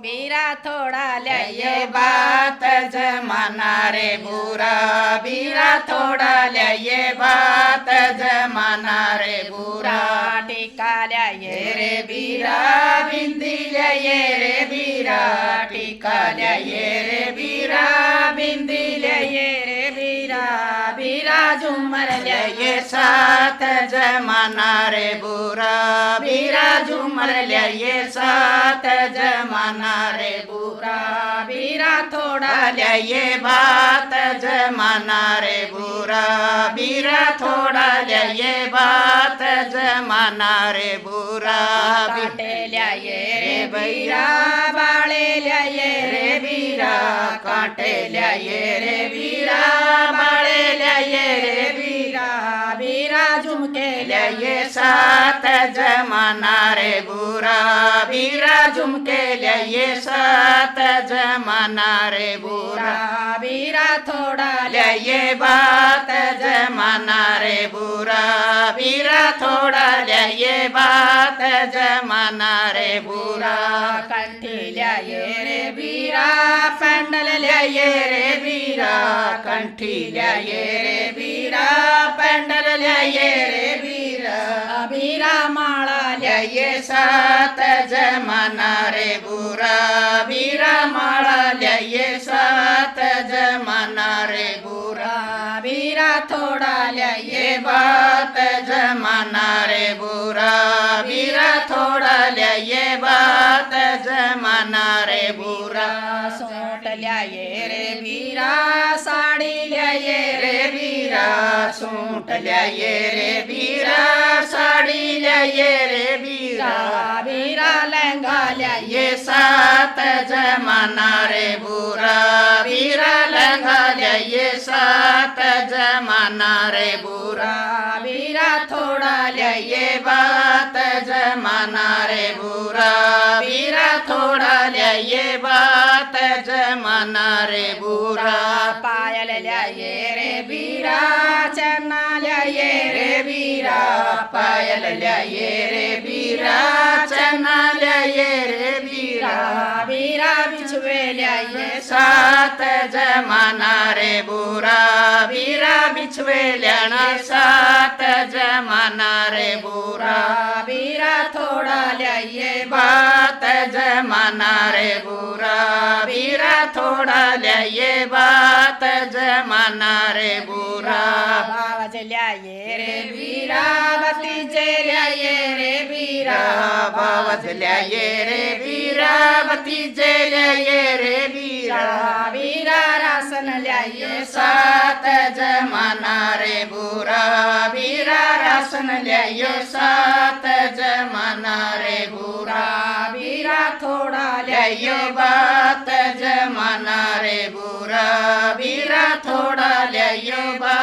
बीरा थोड़ा ये बात जमाना रे बुरा बीरा थोड़ा ये बात जमाना रे बुरा टिका ये रे बीरा बिंदी ये रे बीरा टिका ये रे बीरा बिंदी ये रे बीरा बीरा झूमर ये साथ जमाना रे बुरा बीरा झूमर ये साथ जमाना रे बुरा बीरा थोड़ा ये बात जमाना रे बुरा बीरा थोड़ा ये बात जमाना रे बुरा काटे ये रे बीरा बाळे ये रे बीरा काटे ये रे बीरा बाळे ये रे बीरा बीरा झुमके ये साथ जमाना रे बुरा बीरा झुमके ये साथ जमाना रे बुरा बीरा थोड़ा ये बात जमाना रे बुरा बीरा थोड़ा ये बात जमाना रे बुरा कंठी ये रे बीरा पैंडल ये रे बीरा कंठी ये रे बीरा पैंडल ये रे बीरा बीरा माळा ये साथ जमाना रे बुरा बीरा माळा ये साथ जमाना रे बुरा बीरा थोड़ा ये बात जमाना रे बुरा बीरा थोड़ा ये बात जमाना रे बुरा सोट ये रे बीरा साड़ी ये रे बीरा सूट ये रे बीरा साड़ी ये रे बीरा बीरा लहंगा ये साथ जमाना रे बुरा बीरा लहंगा ये साथ जमाना रे बुरा बीरा थोड़ा ये बात जमाना रे बुरा बीरा थोड़ा ये बात जमाना रे बुरा पायल ये रे बीरा चन्ना ये रे बीरा पायल ये रे बीरा चना ये रे बीरा बीरा बिछुए ये साथ जमाना रे बुरा बीरा बिछवे लेना साथ जमाना रे बुरा बीरा थोड़ा ये बात जमाना रे बुरा बीरा थोड़ा ये बात जमाना रे बुरा बावज ये रे बीरा भतीजे ये रे बीरा बावज ये रे बीरा भतीजे ये रे बीरा बीरा रासन ये साथ जमाना रे बुरा बीरा रासन ये साथ जमाना रे बुरा बीरा थोड़ा ये बात जमाना रे बुरा बीरा थोड़ा ये बात